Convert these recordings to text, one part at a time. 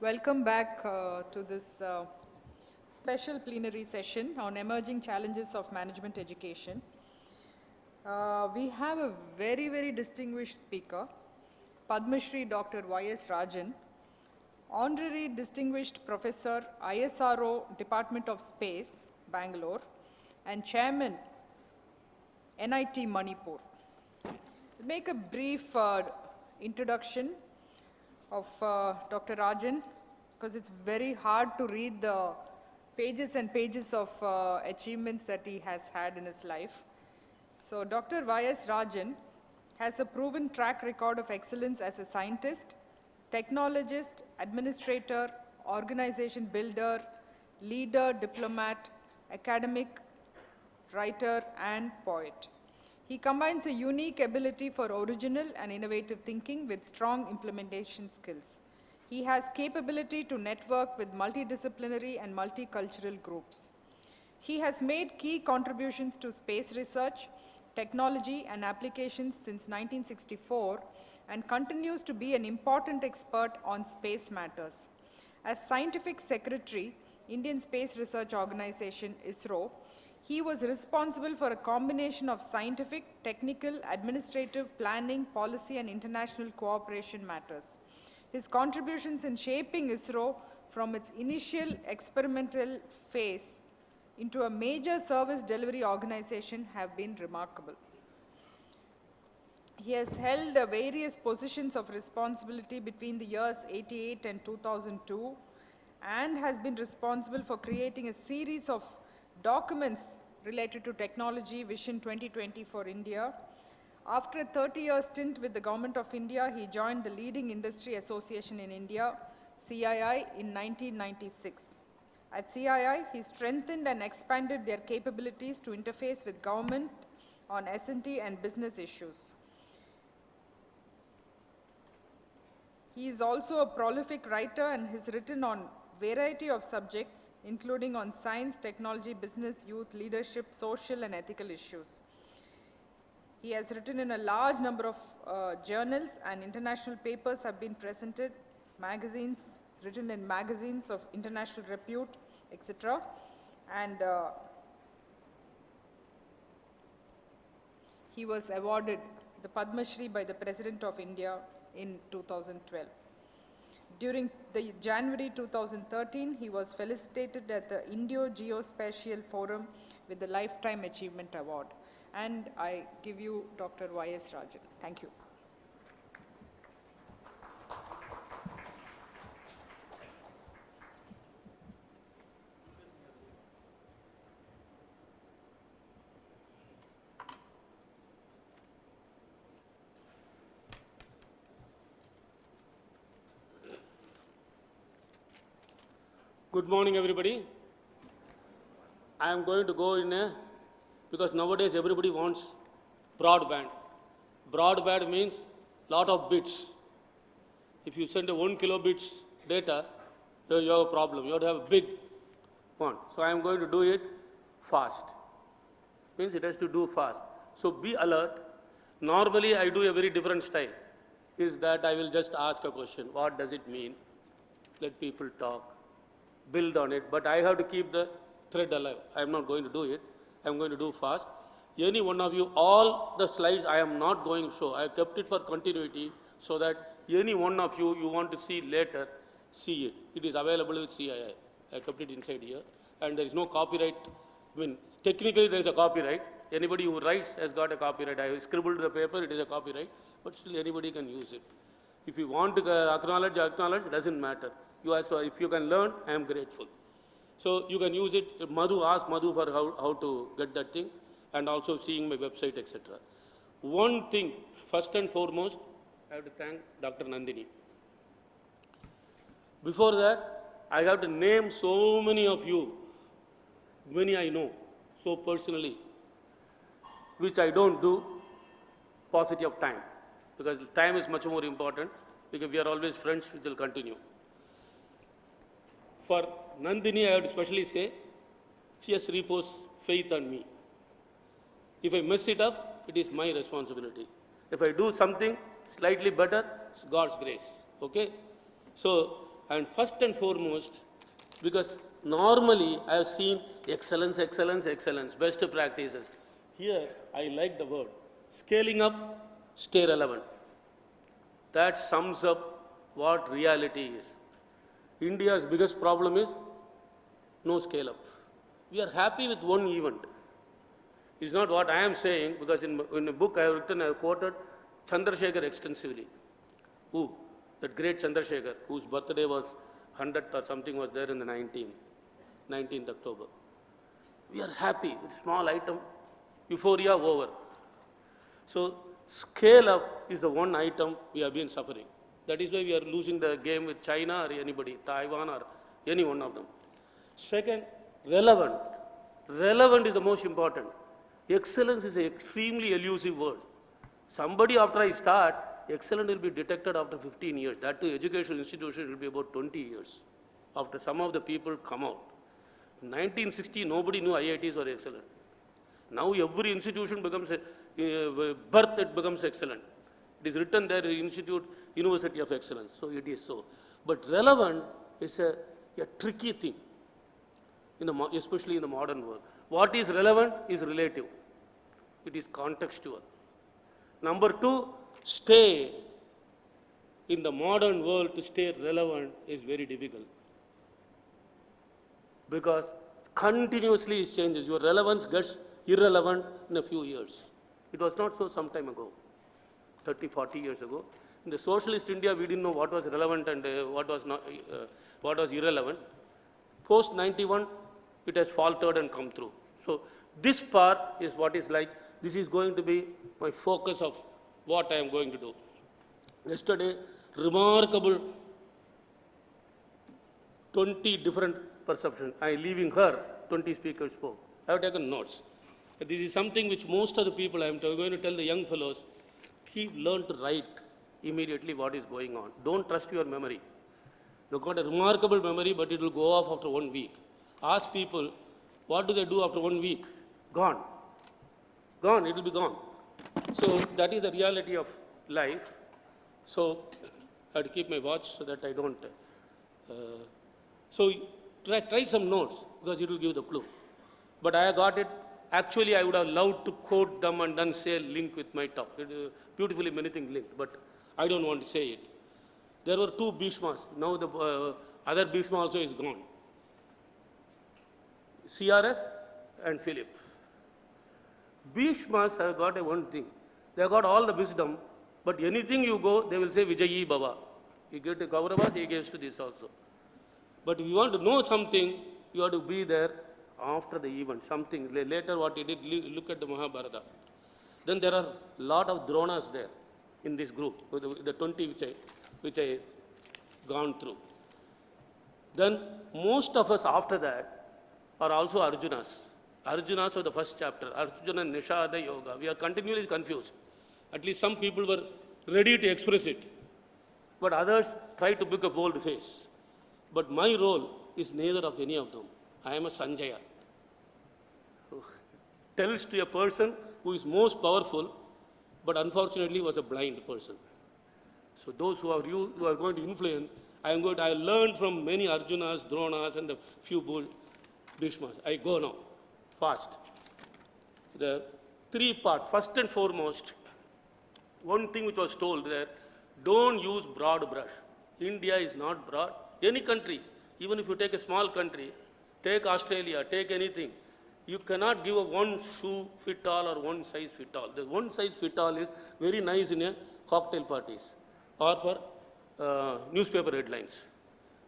Welcome back to this special plenary session on emerging challenges of management education. We have a very distinguished speaker, Padma Shri Dr. Y.S. Rajan, Honorary Distinguished Professor, ISRO, Department of Space, Bangalore, and Chairman, NIT Manipur. I'll make a brief introduction of Dr. Rajan, because it's very hard to read the pages and pages of achievements that he has had in his life. So Dr. Y.S. Rajan has a proven track record of excellence as a scientist, technologist, administrator, organization builder, leader, diplomat, academic, writer, and poet. He combines a unique ability for original and innovative thinking with strong implementation skills. He has capability to network with multidisciplinary and multicultural groups. He has made key contributions to space research, technology, and applications since 1964 and continues to be an important expert on space matters. As Scientific Secretary, Indian Space Research Organization, ISRO, he was responsible for a combination of scientific, technical, administrative, planning, policy, and international cooperation matters. His contributions in shaping ISRO from its initial experimental phase into a major service delivery organization have been remarkable. He has held various positions of responsibility between the years 1988 and 2002 and has been responsible for creating a series of documents related to technology Vision 2020 for India. After a 30-year stint with the Government of India, he joined the leading industry association in India, CII, in 1996. At CII, he strengthened and expanded their capabilities to interface with government on S&T and business issues. He is also a prolific writer and has written on variety of subjects, including on science, technology, business, youth, leadership, social, and ethical issues. He has written in a large number of journals, and international papers have been presented, magazines, written in magazines of international repute, etc. And he was awarded the Padma Shri by the President of India in 2012. During the January 2013, he was felicitated at the Indo-Geospatial Forum with the Lifetime Achievement Award. And I give you Dr. Y.S. Rajan. Thank you. Good morning, everybody. I am going to go because nowadays everybody wants broadband. Broadband means lot of bits. If you send a 1 kilobits data, you have a problem. You have to have a big one. So I am going to do it fast. Means it has to do fast. So be alert. Normally I do a very different style. Is that I will just ask a question. What does it mean? Let people talk. Build on it, but I have to keep the thread alive. I am not going to do it. I am going to do fast. Any one of you, all the slides I am not going to show. I have kept it for continuity so that any one of you, you want to see later, see it. It is available with CII. I kept it inside here. And there is no copyright. I mean, technically there is a copyright. Anybody who writes has got a copyright. I have scribbled the paper, it is a copyright. But still anybody can use it. If you want to acknowledge, it doesn't matter. If you can learn, I am grateful. So you can use it. Ask Madhu for how to get that thing, and also seeing my website, etc. One thing, first and foremost, I have to thank Dr. Nandini. Before that, I have to name so many of you, many I know, so personally, which I don't do, paucity of time, because time is much more important, because we are always friends, which will continue. For Nandini, I would especially say, she has reposed faith on me. If I mess it up, it is my responsibility. If I do something slightly better, it's God's grace. Okay? So and first and foremost, because normally I have seen excellence, excellence, excellence, best practices. Here, I like the word. Scaling up, stay relevant. That sums up what reality is. India's biggest problem is no scale up. We are happy with one event. It's not what I am saying, because in a book I have written, I have quoted Chandrasekhar extensively. Who? That great Chandrasekhar, whose birthday was 100th or something was there in the 19th October. We are happy with small item, euphoria over. So scale up is the one item we have been suffering. That is why we are losing the game with China or anybody, Taiwan or any one of them. Second, relevant. Relevant is the most important. Excellence is an extremely elusive word. Somebody after I start, excellence will be detected after 15 years. That too, educational institution will be about 20 years after some of the people come out. In 1960, nobody knew IITs were excellent. Now every institution becomes, birth it becomes excellent. It is written there, Institute, University of Excellence. So it is so. But relevant is a tricky thing, especially in the modern world. What is relevant is relative. It is contextual. Number two, stay. In the modern world, to stay relevant is very difficult, because continuously it changes. Your relevance gets irrelevant in a few years. It was not so some time ago, 30, 40 years ago. In the socialist India, we didn't know what was relevant and what was irrelevant. Post 91, it has faltered and come through. So this part is what is like. This is going to be my focus of what I am going to do. Yesterday, remarkable 20 different perceptions. I leaving her, 20 speakers spoke. I have taken notes. This is something which most of the people, I am going to tell the young fellows, learn to write immediately what is going on. Don't trust your memory. You've got a remarkable memory, but it will go off after 1 week. Ask people, what do they do after 1 week? Gone. Gone, it will be gone. So that is the reality of life. So I have to keep my watch so that I don't. So try some notes, because it will give the clue. But I got it. Actually, I would have loved to quote them and then say link with my talk. Beautifully many things linked, but I don't want to say it. There were two Bhishmas. Now the other Bhishma also is gone. CRS and Philip. Bhishmas have got one thing. They have got all the wisdom, but anything you go, they will say Vijayi Baba. You get to Kauravas, he gives to this also. But if you want to know something, you have to be there after the event. Something later what he did, look at the Mahabharata. Then there are a lot of Dronas there in this group, the 20 which I gone through. Then most of us after that are also Arjunas. Arjunas of the first chapter, Arjuna Nishada Yoga. We are continually confused. At least some people were ready to express it, but others try to book a bold face. But my role is neither of any of them. I am a Sanjaya, who tells to a person who is most powerful, but unfortunately was a blind person. So those who are going to influence, I learned from many Arjunas, Dronas, and a few Bhishmas. I go now, fast. The three parts. First and foremost, one thing which was told there, don't use broad brush. India is not broad. Any country, even if you take a small country, take Australia, take anything, you cannot give a one shoe fit all or one size fit all. The one size fit all is very nice in a cocktail parties or for newspaper headlines.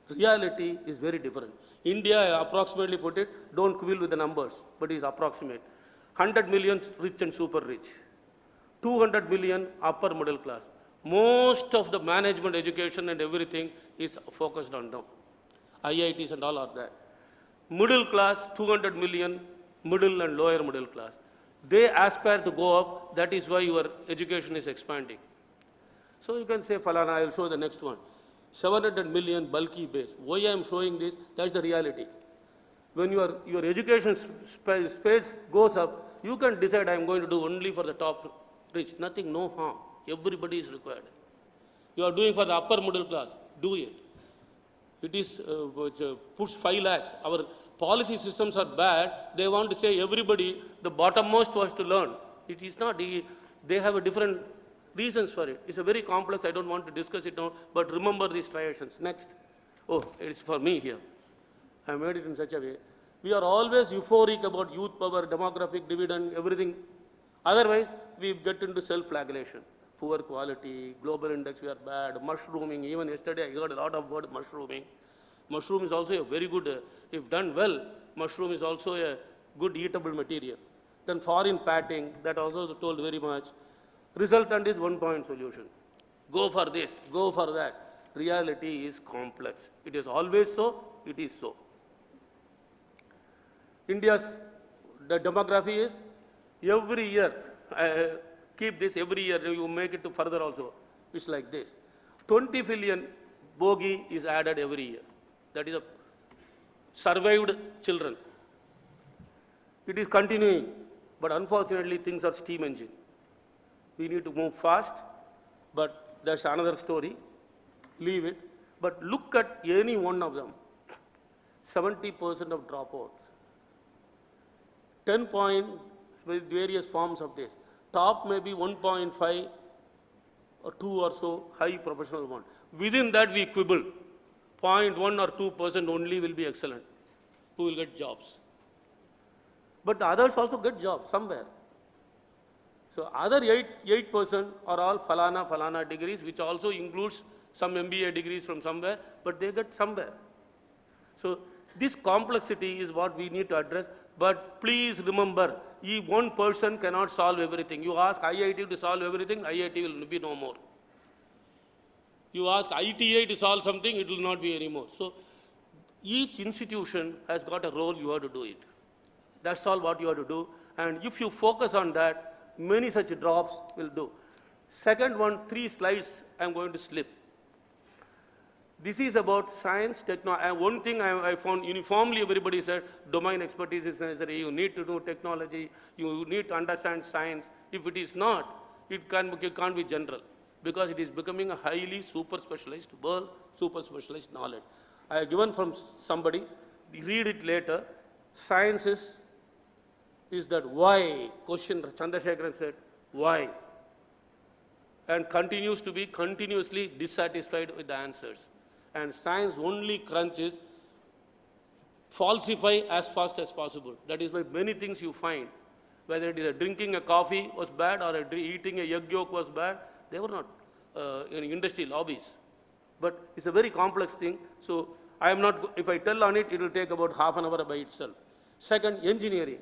Reality is very different. India, I approximately put it, don't quibble with the numbers, but it is approximate. 100 million rich and super rich. 200 million upper middle class. Most of the management, education and everything is focused on them. IITs and all are that. Middle class, 200 million, middle and lower middle class. They aspire to go up. That is why your education is expanding. So you can say, Falana, I will show the next one. 700 million bulky base. Why I am showing this? That's the reality. When your education space goes up, you can decide I am going to do only for the top rich. Nothing, no harm. Everybody is required. You are doing for the upper middle class, do it. It is, which, puts 5 lakhs. Our policy systems are bad. They want to say everybody, the bottommost was to learn. It is not. They have a different reasons for it. It's a very complex. I don't want to discuss it now, but remember these triations. Next. Oh, it's for me here. I made it in such a way. We are always euphoric about youth power, demographic dividend, everything. Otherwise, we get into self-flagellation. Poor quality, global index, we are bad, mushrooming. Even yesterday, I heard a lot of word mushrooming. Mushroom is also a very good, if done well, mushroom is also a good eatable material. Then foreign patting, that also is told very much. Resultant is one-point solution. Go for this, go for that. Reality is complex. It is always so, it is so. India's the demography is every year, keep this every year, you make it to further also. It's like this. 20 billion bogey is added every year. That is a survived children. It is continuing, but unfortunately things are steam engine. We need to move fast, but that's another story. Leave it. But look at any one of them. 70% of dropouts. 10 point with various forms of this. Top may be 1.5 or 2 or so, high professional one. Within that we quibble. 0.1 or 2% only will be excellent, who will get jobs. But the others also get jobs somewhere. So other 8% are all falana degrees, which also includes some MBA degrees from somewhere, but they get somewhere. So this complexity is what we need to address. But please remember, one person cannot solve everything. You ask IIT to solve everything, IIT will be no more. You ask ITA to solve something, it will not be anymore. So each institution has got a role, you have to do it. That's all what you have to do. And if you focus on that, many such drops will do. Second one, 3 slides I'm going to slip. This is about science, technology. And one thing I found uniformly everybody said, domain expertise is necessary. You need to do technology. You need to understand science. If it is not, it can't be general, because it is becoming a highly super specialized world, super specialized knowledge. I have given from somebody, read it later. Science is that why? Question Chandrasekharan said, why? And continues to be continuously dissatisfied with the answers. And science only crunches, falsify as fast as possible. That is why many things you find, whether it is drinking a coffee was bad or eating a egg yolk was bad, they were not in industry lobbies. But it's a very complex thing. So I am not, if I tell on it, it will take about half an hour by itself. Second, engineering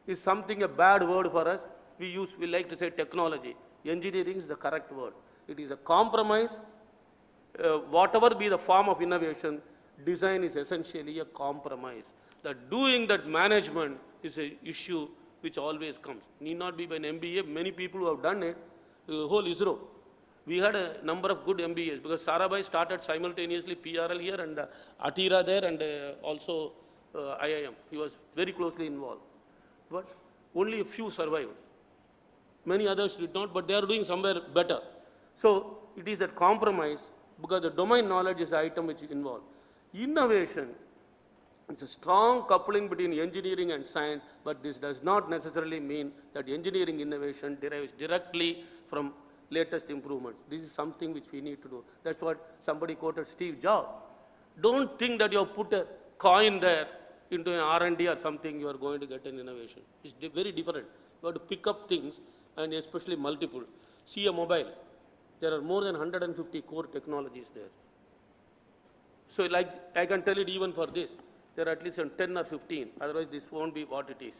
is something, a bad word for us. We like to say technology. Engineering is the correct word. It is a compromise. Whatever be the form of innovation, design is essentially a compromise. That doing that management is an issue which always comes. Need not be by an MBA. Many people who have done it, the whole ISRO. We had a number of good MBAs because Sarabhai started simultaneously PRL here and Atira there and also IIM. He was very closely involved. But only a few survived. Many others did not, but they are doing somewhere better. So it is that compromise, because the domain knowledge is the item which is involved. Innovation, it's a strong coupling between engineering and science, but this does not necessarily mean that engineering innovation derives directly from latest improvements. This is something which we need to do. That's what somebody quoted Steve Jobs. Don't think that you have put a coin there into an R&D or something, you are going to get an innovation. It's very different. You have to pick up things, and especially multiple. See a mobile. There are more than 150 core technologies there. So like I can tell it even for this, there are at least 10 or 15, otherwise this won't be what it is.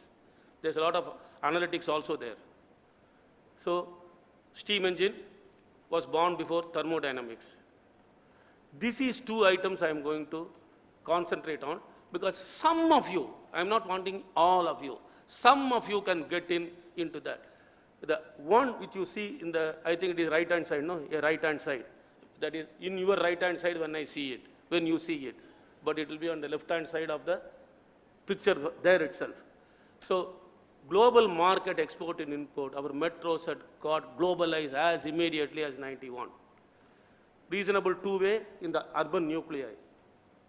There's a lot of analytics also there. So steam engine was born before thermodynamics. This is 2 items I am going to concentrate on, because some of you, I am not wanting all of you, some of you can get into that. The one which you see in the, I think it is right hand side, no? A right hand side. That is in your right hand side when I see it, when you see it. But it will be on the left hand side of the picture there itself. So global market export and import, our metros had got globalized as immediately as 91. Reasonable two-way in the urban nuclei.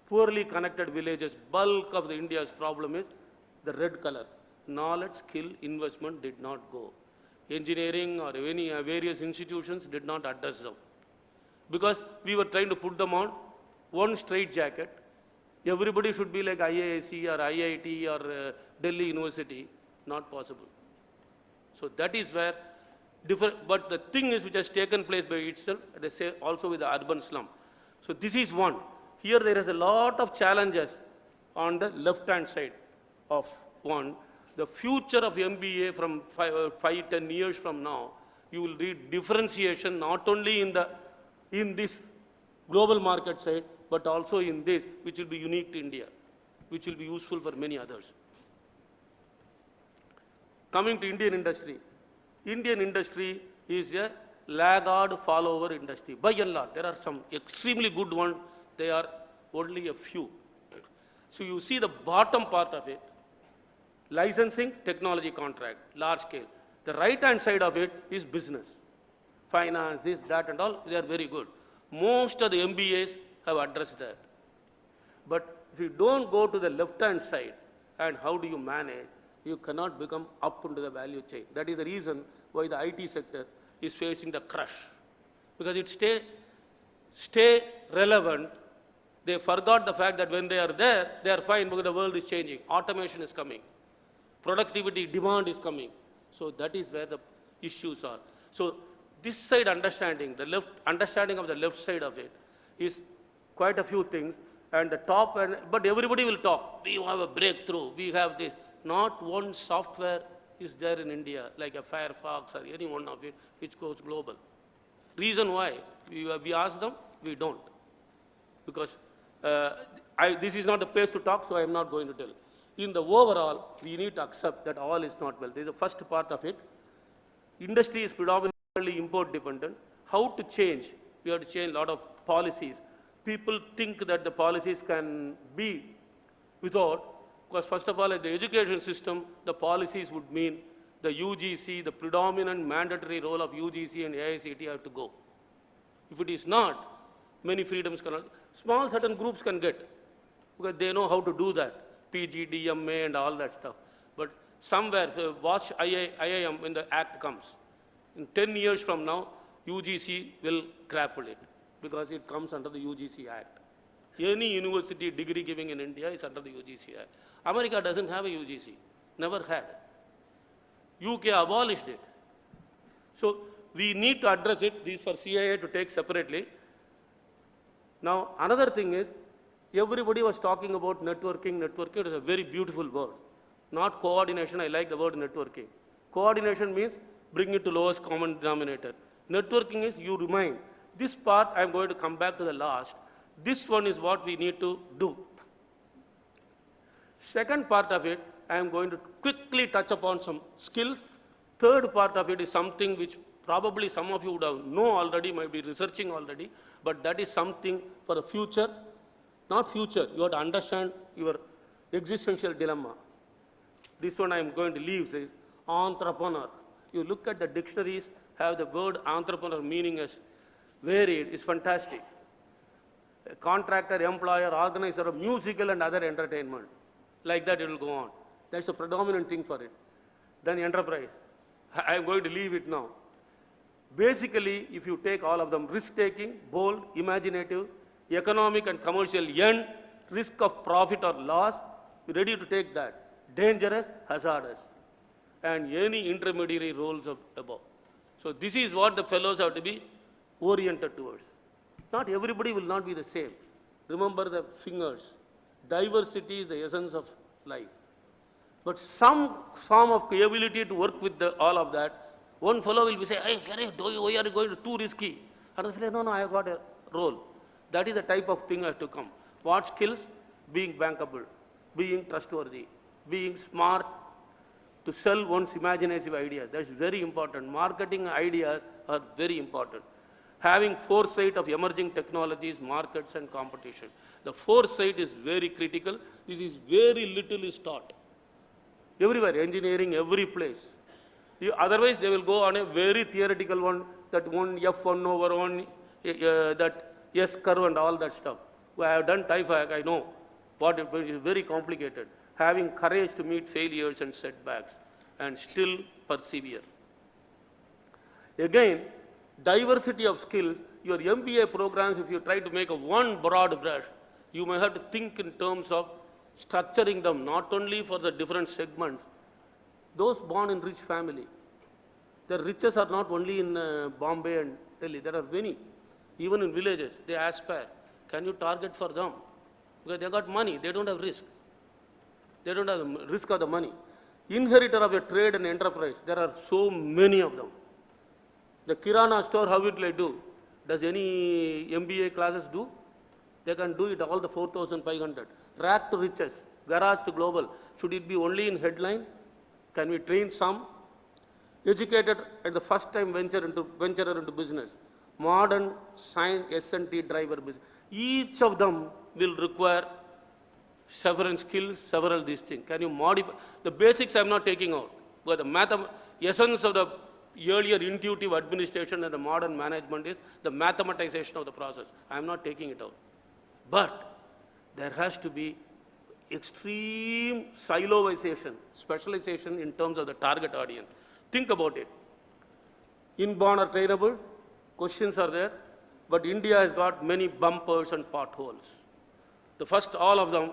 poorly connected villages, bulk of the India's problem is the red color. Knowledge, skill, investment did not go. Engineering or any various institutions did not address them. Because we were trying to put them on one straight jacket. Everybody should be like IISc or IIT or Delhi University. Not possible. So that is where different, but the thing is which has taken place by itself, they say also with the urban slum. So this is one. Here there is a lot of challenges on the left-hand side of one. The future of MBA from 5-10 years from now, you will read differentiation not only in this global market side, but also in this, which will be unique to India, which will be useful for many others. Coming to Indian industry. Indian industry is a laggard follower industry. By and large, there are some extremely good ones. They are only a few. So you see the bottom part of it, licensing, technology contract, large scale. The right-hand side of it is business, finance, this, that, and all. They are very good. Most of the MBAs have addressed that. But if you don't go to the left-hand side, and how do you manage, you cannot become up into the value chain. That is the reason why the IT sector is facing the crush. Because it stay relevant. They forgot the fact that when they are there, they are fine because the world is changing. Automation is coming. Productivity, demand is coming. So that is where the issues are. So this side understanding, understanding of the left side of it is quite a few things. And the top, but everybody will talk. We have a breakthrough, we have this. Not one software is there in India, like a Firefox or any one of it, which goes global. Reason why? We ask them, we don't. Because this is not the place to talk, so I am not going to tell. In the overall, we need to accept that all is not well. This is the first part of it. Industry is predominantly import dependent. How to change? We have to change a lot of policies. People think that the policies can be without, because first of all, at the education system, the policies would mean the UGC, the predominant mandatory role of UGC and AICT have to go. If it is not, many freedoms cannot. Small certain groups can get, because they know how to do that. PG, DMA and all that stuff. But somewhere, watch IIM when the act comes. In 10 years from now, UGC will grapple it, because it comes under the UGC Act. Any university degree giving in India is under the UGC Act. America doesn't have a UGC, never had. UK abolished it. So we need to address it. These for CII to take separately. Now another thing is, everybody was talking about networking. Networking is a very beautiful word. Not coordination, I like the word networking. Coordination means bring it to lowest common denominator. Networking is you remind. This part I am going to come back to the last. This one is what we need to do. Second part of it, I am going to quickly touch upon some skills. Third part of it is something which probably some of you would have know already, might be researching already, but that is something for the future. Not future, you have to understand your existential dilemma. This one I am going to leave, says entrepreneur. You look at the dictionaries, have the word entrepreneur meaning as varied, is fantastic. A contractor, employer, organizer of musical and other entertainment. Like that it will go on. That's the predominant thing for it. Then enterprise. I am going to leave it now. Basically, if you take all of them, risk-taking, bold, imaginative, economic and commercial end, risk of profit or loss, you're ready to take that. Dangerous, hazardous, and any intermediary roles of above. So this is what the fellows have to be oriented towards. Not everybody will not be the same. Remember the fingers. Diversity is the essence of life. But some form of ability to work with all of that, one fellow will be saying, hey, why are you going to too risky? Another fellow, no, I have got a role. That is the type of thing I have to come. What skills? Being bankable, being trustworthy, being smart to sell one's imaginative ideas. That's very important. Marketing ideas are very important. Having foresight of emerging technologies, markets and competition. The foresight is very critical. This is very little is taught. Everywhere, engineering, every place. Otherwise, they will go on a very theoretical one, that one F1 over 1, that S curve and all that stuff. I have done TIFAC, I know what it is very complicated. Having courage to meet failures and setbacks and still persevere. Again, diversity of skills, your MBA programs, if you try to make a one broad brush, you may have to think in terms of structuring them not only for the different segments, those born in rich family. The riches are not only in Bombay and Delhi, there are many, even in villages, they aspire. Can you target for them? Because they got money, they don't have risk. They don't have the risk of the money. Inheritor of a trade and enterprise, there are so many of them. The Kirana store, how will I do? Does any MBA classes do? They can do it all the 4,500. Rack to riches, garage to global. Should it be only in headline? Can we train some? Educated at the first time venturer into business. Modern science S&T driver business. Each of them will require several skills, several these things. Can you modify? The basics I am not taking out. But the essence of the earlier intuitive administration and the modern management is the mathematization of the process. I am not taking it out. But there has to be extreme siloization, specialization in terms of the target audience. Think about it. Inborn or trainable, questions are there, but India has got many bumpers and potholes. The first, all of them,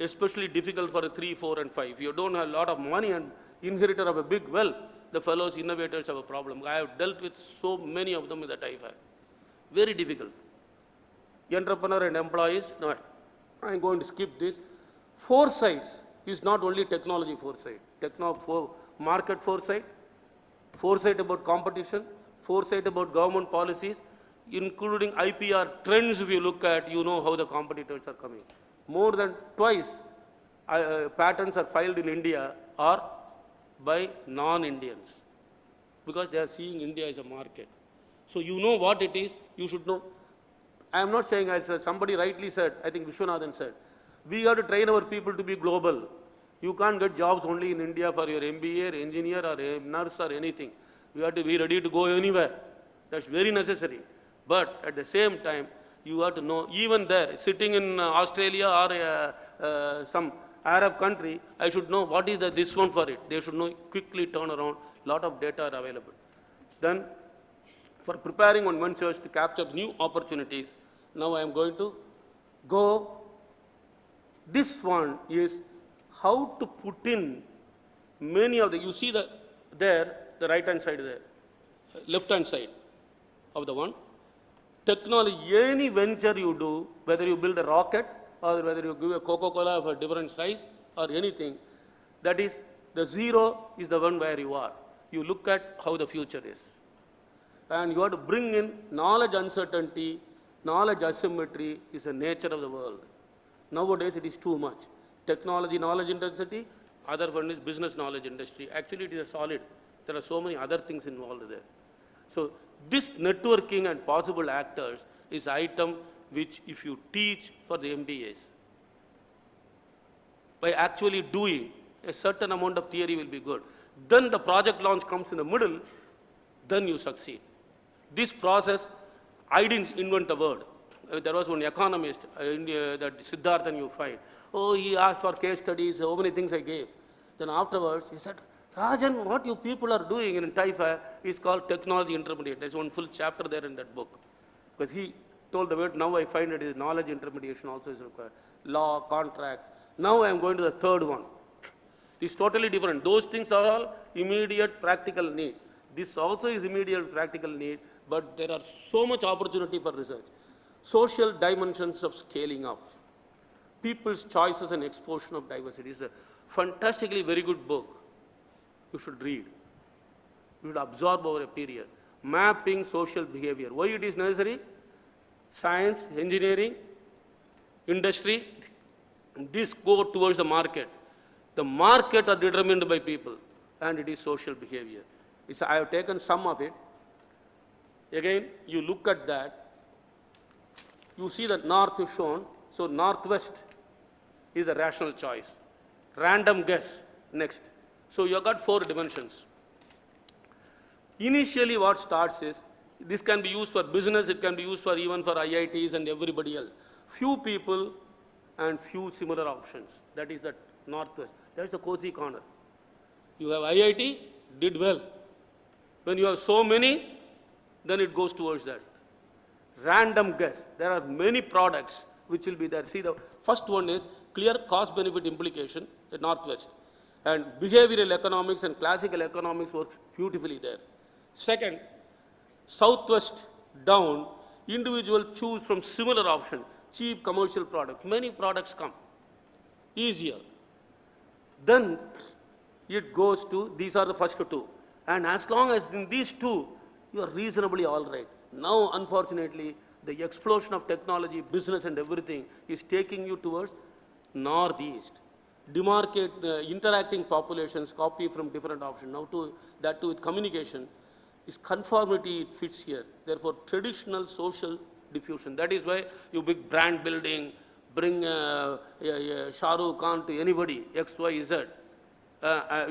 especially difficult for a 3, 4, and 5. If you don't have a lot of money and inheritor of a big wealth, the fellows, innovators have a problem. I have dealt with so many of them with that I've had. Very difficult. Entrepreneur and employees, no, I'm going to skip this. Foresight is not only technology foresight, market foresight, foresight about competition, foresight about government policies, including IPR trends. If you look at, you know how the competitors are coming. More than twice patents are filed in India or by non-Indians because they are seeing India as a market. So you know what it is, you should know. I am not saying, as somebody rightly said, I think Vishwanathan said, we have to train our people to be global. You can't get jobs only in India for your MBA, engineer, or a nurse or anything. We have to be ready to go anywhere. That's very necessary. But at the same time, you have to know, even there, sitting in Australia or some Arab country, I should know what is this one for it. They should know, quickly turn around, lot of data are available. Then, for preparing on ventures to capture new opportunities, now I am going to go. This one is how to put in many of the, you see the right hand side there, left hand side of the one. Technology, any venture you do, whether you build a rocket or whether you give a Coca-Cola of a different size or anything, that is, the zero is the one where you are. You look at how the future is. And you have to bring in knowledge uncertainty, knowledge asymmetry is the nature of the world. Nowadays it is too much. Technology, knowledge intensity, other one is business knowledge industry. Actually it is a solid. There are so many other things involved there. So this networking and possible actors is item which if you teach for the MBAs, by actually doing, a certain amount of theory will be good. Then the project launch comes in the middle, then you succeed. This process, I didn't invent the word. There was one economist, that Siddharthan you find. Oh, he asked for case studies, so many things I gave. Then afterwards, he said, Rajan, what you people are doing in TIFA is called technology intermediate. There's one full chapter there in that book. Because he told the word, now I find it is knowledge intermediation also is required. Law, contract. Now I am going to the third one. It's totally different. Those things are all immediate practical needs. This also is immediate practical need, but there are so much opportunity for research. Social dimensions of scaling up. People's choices and exposure of diversity is a fantastically very good book. You should read. You should absorb over a period. Mapping social behavior. Why it is necessary? Science, engineering, industry, this go towards the market. The market are determined by people, and it is social behavior. I have taken some of it. Again, you look at that. You see that north is shown. So northwest is a rational choice. Random guess, next. So you have got 4 dimensions. Initially what starts is This can be used for business, it can be used for even for IITs and everybody else. Few people and few similar options. That is the Northwest. That's the cozy corner. You have IIT, did well. When you have so many, then it goes towards that. Random guess. There are many products which will be there. See, the first one is clear cost-benefit implication at Northwest. And behavioral economics and classical economics works beautifully there. Second, Southwest down, individual choose from similar option, cheap commercial product. Many products come, easier. Then it goes to, these are the first two. And as long as in these two, you are reasonably all right. Now, unfortunately, the explosion of technology, business and everything is taking you towards Northeast. Demarcate, interacting populations, copy from different options. Now, that too with communication, is conformity, it fits here. Therefore, traditional social diffusion. That is why you big brand building, bring Shah Rukh Khan to anybody, X, Y, Z.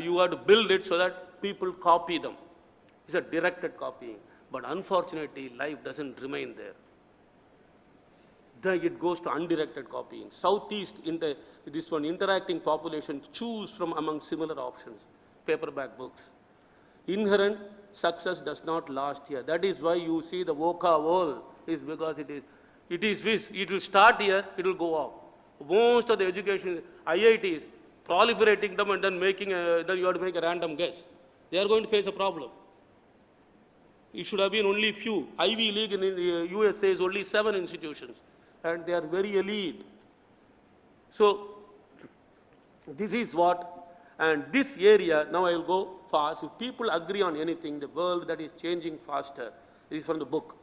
You have to build it so that people copy them. It's a directed copying. But unfortunately, life doesn't remain there. Then it goes to undirected copying. Southeast, this one, interacting population, choose from among similar options, paperback books. Inherent success does not last here. That is why you see the VOCA world is because it will start here, it will go off. Most of the education, IITs, proliferating them and then then you have to make a random guess. They are going to face a problem. It should have been only few. Ivy League in USA is only 7 institutions, and they are very elite. So, this is what, and this area, now I will go fast. If people agree on anything, the world that is changing faster, this is from the book,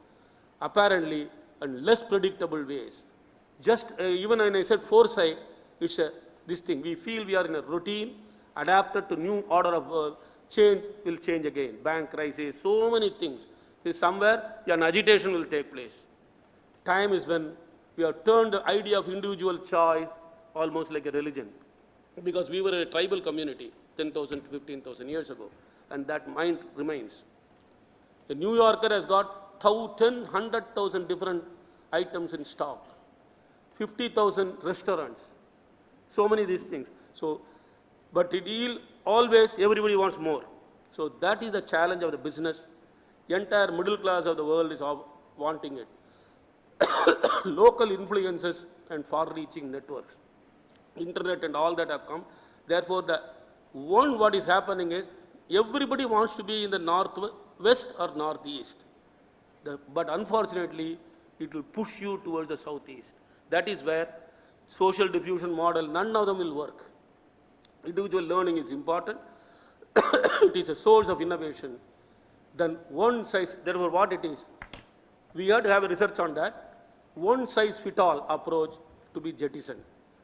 apparently, and less predictable ways. Just, even when I said foresight, it's this thing. We feel we are in a routine, adapted to new order of world, change will change again. Bank crisis, so many things. Somewhere, an agitation will take place. Time is when we have turned the idea of individual choice almost like a religion. Because we were a tribal community 10,000 to 15,000 years ago, and that mind remains. A New Yorker has got 100,000 different items in stock, 50,000 restaurants, so many of these things. So, but it will always, everybody wants more. So that is the challenge of the business. The entire middle class of the world is wanting it. Local influences and far-reaching networks, internet and all that have come. Therefore, what is happening is everybody wants to be in the northwest or northeast. But unfortunately, it will push you towards the southeast. That is where social diffusion model, none of them will work. Individual learning is important. It is a source of innovation. Then one size, therefore what it is, we had to have a research on that. One size fit all approach to be jettisoned.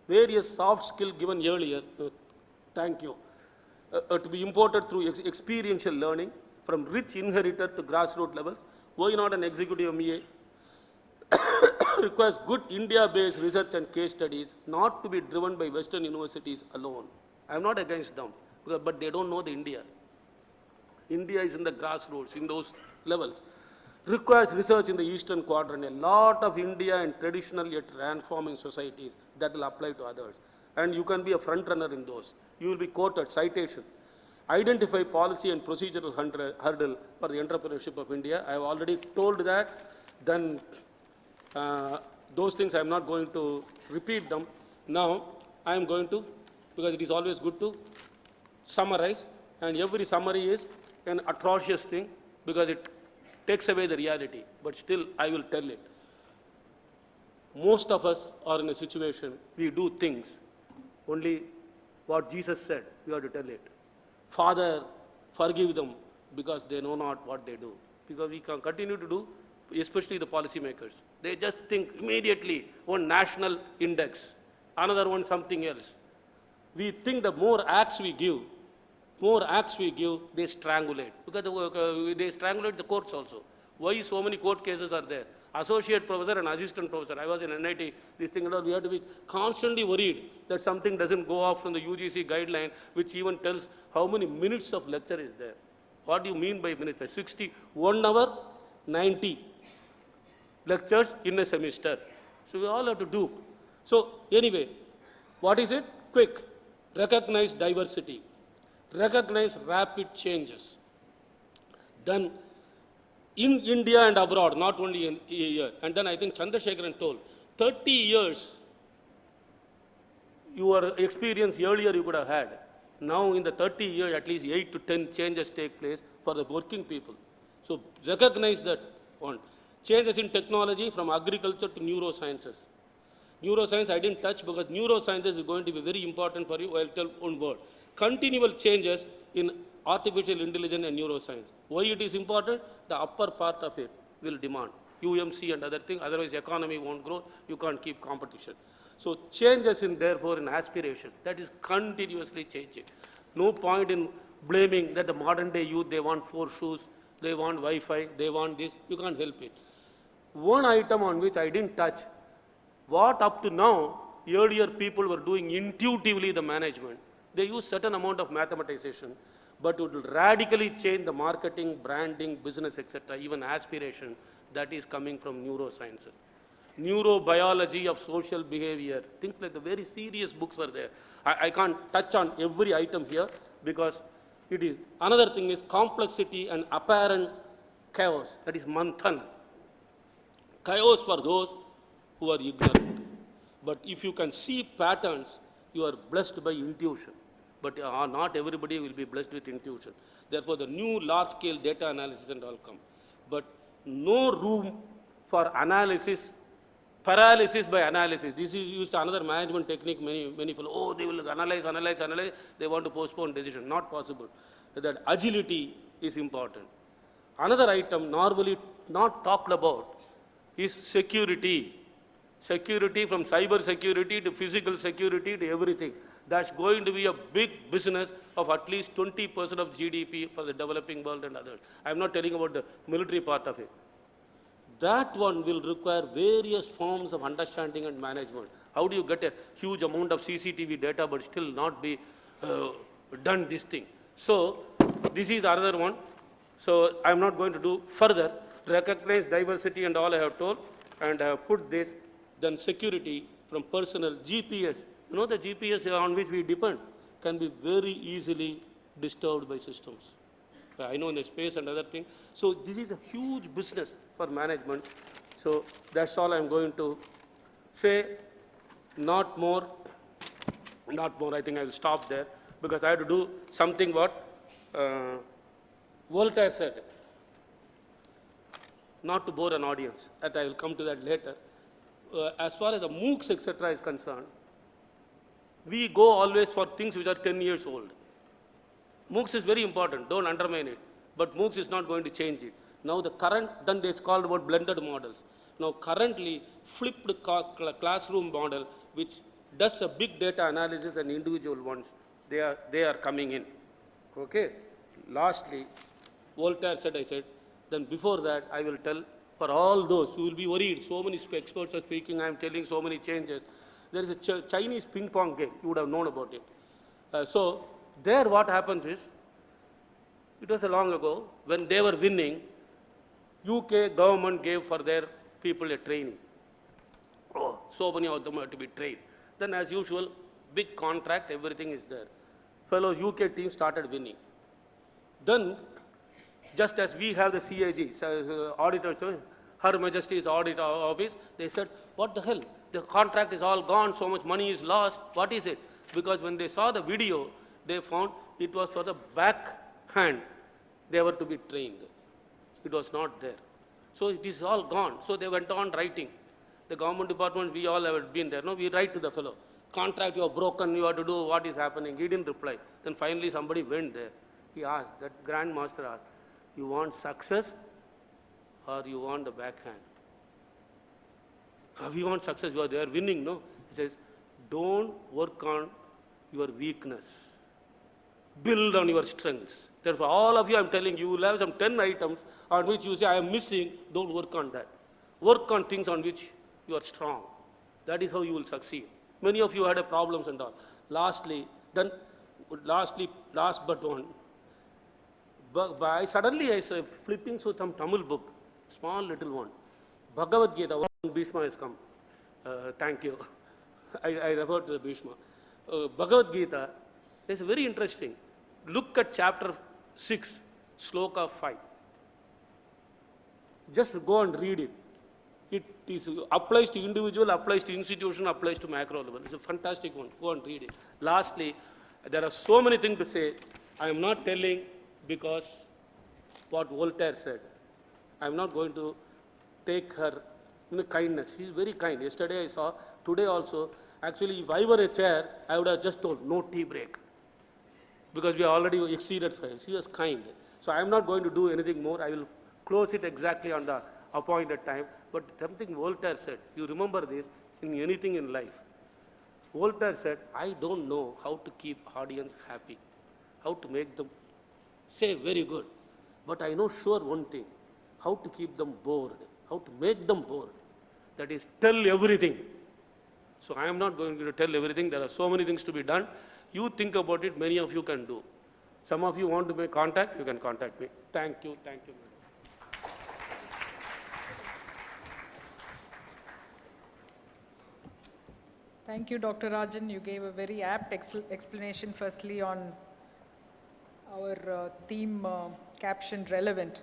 Various soft skill given earlier, thank you, to be imported through experiential learning from rich inherited to grassroots levels. Why not an executive MBA? Requires good India-based research and case studies, not to be driven by Western universities alone. I am not against them, but they don't know the India. India is in the grassroots, in those levels. Requires research in the Eastern Quadrant, a lot of India and traditional yet transforming societies that will apply to others. And you can be a front runner in those. You will be quoted, citation. Identify policy and procedural hurdle for the entrepreneurship of India. I have already told that. Then those things I am not going to repeat them. Now I am going to, because it is always good to summarize, and every summary is an atrocious thing because it takes away the reality, but still I will tell it. Most of us are in a situation, we do things, only what Jesus said, we have to tell it. Father, forgive them because they know not what they do. Because we can continue to do, especially the policymakers. They just think immediately one national index, another one something else. We think the more acts we give, they strangulate. Because they strangulate the courts also. Why so many court cases are there? Associate professor and assistant professor. I was in NIT, this thing and all, we have to be constantly worried that something doesn't go off from the UGC guideline, which even tells how many minutes of lecture is there. What do you mean by minutes? 60, 1 hour, 90 lectures in a semester. So we all have to do. So anyway, what is it? Quick. Recognize diversity. Recognize rapid changes. Then in India and abroad, not only in here. And then I think Chandrasekharan told, 30 years your experience earlier you could have had. Now in the 30 years, at least 8 to 10 changes take place for the working people. So recognize that one. Changes in technology from agriculture to neurosciences. Neuroscience I didn't touch because neurosciences is going to be very important for you. I'll tell one word. Continual changes in artificial intelligence and neuroscience. Why it is important? The upper part of it will demand. UMC and other things, otherwise economy won't grow, you can't keep competition. So changes in therefore in aspirations, that is continuously changing. No point in blaming that the modern day youth, they want 4 shoes, they want Wi-Fi, they want this, you can't help it. One item on which I didn't touch, what up to now, earlier people were doing intuitively the management. They use certain amount of mathematization, but it will radically change the marketing, branding, business, etc., even aspiration that is coming from neurosciences. Neurobiology of social behavior, things like the very serious books are there. I can't touch on every item here because it is. Another thing is complexity and apparent chaos, that is manthan. Chaos for those who are ignorant. But if you can see patterns, you are blessed by intuition. But not everybody will be blessed with intuition. Therefore, the new large-scale data analysis and all come. But no room for analysis, paralysis by analysis. This is used another management technique. Many people, oh, they will analyze. They want to postpone decision. Not possible. That agility is important. Another item normally not talked about is security. Security, from cyber security to physical security to everything. That's going to be a big business of at least 20% of GDP for the developing world and others. I'm not telling about the military part of it. That one will require various forms of understanding and management. How do you get a huge amount of CCTV data but still not be done this thing? So this is another one. So I'm not going to do further. Recognize diversity and all I have told, and I have put this. Then security from personal GPS. You know the GPS on which we depend can be very easily disturbed by systems. I know in the space and other things. So this is a huge business for management. So that's all I'm going to say. Not more. I think I will stop there because I have to do something what Voltaire said. Not to bore an audience, that I will come to that later. As far as the MOOCs, etc. is concerned, we go always for things which are 10 years old. MOOCs is very important, don't undermine it, but MOOCs is not going to change it. Now the current, then it's called about blended models. Now currently, flipped classroom model, which does a big data analysis and individual ones, they are coming in. Okay? Lastly, Voltaire said, I said, then before that, I will tell, for all those who will be worried, so many experts are speaking, I am telling so many changes. There is a Chinese ping pong game, you would have known about it. So there what happens is, it was a long ago, when they were winning, UK government gave for their people a training. Oh, so many of them have to be trained. Then as usual, big contract, everything is there. Fellow UK team started winning. Then, just as we have the CII, auditors, Her Majesty's Audit Office, they said, what the hell? The contract is all gone, so much money is lost. What is it? Because when they saw the video, they found it was for the backhand. They were to be trained. It was not there. So it is all gone. So they went on writing. The government department, we all have been there. No, we write to the fellow. Contract, you are broken, you have to do what is happening. He didn't reply. Then finally somebody went there. He asked, that Grand Master asked, you want success or you want the backhand? We want success, they are winning, no? He says, don't work on your weakness. Build on your strengths. Therefore, all of you, I'm telling you, you will have some 10 items on which you say, I am missing, don't work on that. Work on things on which you are strong. That is how you will succeed. Many of you had a problems and all. Last but one. Suddenly I was flipping through some Tamil book. small little one. Bhagavad Gita, one Bhishma has come. Thank you. I refer to the Bhishma. Bhagavad Gita is very interesting. Look at chapter 6, sloka 5. Just go and read it. It is, applies to individual, applies to institution, applies to macro level. It's a fantastic one. Go and read it. Lastly, there are so many things to say. I am not telling because what Voltaire said. I am not going to take her kindness. She is very kind. Yesterday I saw, today also. Actually, if I were a chair, I would have just told no tea break. Because we already exceeded 5. She was kind. So I am not going to do anything more. I will close it exactly on the appointed time. But something Voltaire said, you remember this in anything in life. Voltaire said, I don't know how to keep audience happy, how to make them say very good. But I know sure one thing, how to keep them bored, how to make them bored. That is, tell everything. So I am not going to tell everything. There are so many things to be done. You think about it, many of you can do. Some of you want to make contact, you can contact me. Thank you, thank you. Thank you, Dr. Rajan. You gave a very apt explanation, firstly, on our theme captioned relevant.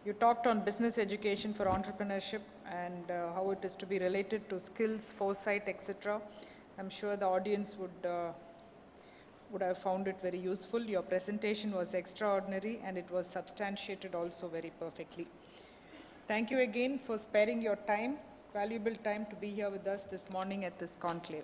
You talked on business education for entrepreneurship and how it is to be related to skills, foresight, etc. I'm sure the audience would have found it very useful. Your presentation was extraordinary and it was substantiated also very perfectly. Thank you again for sparing your time, valuable time to be here with us this morning at this conclave.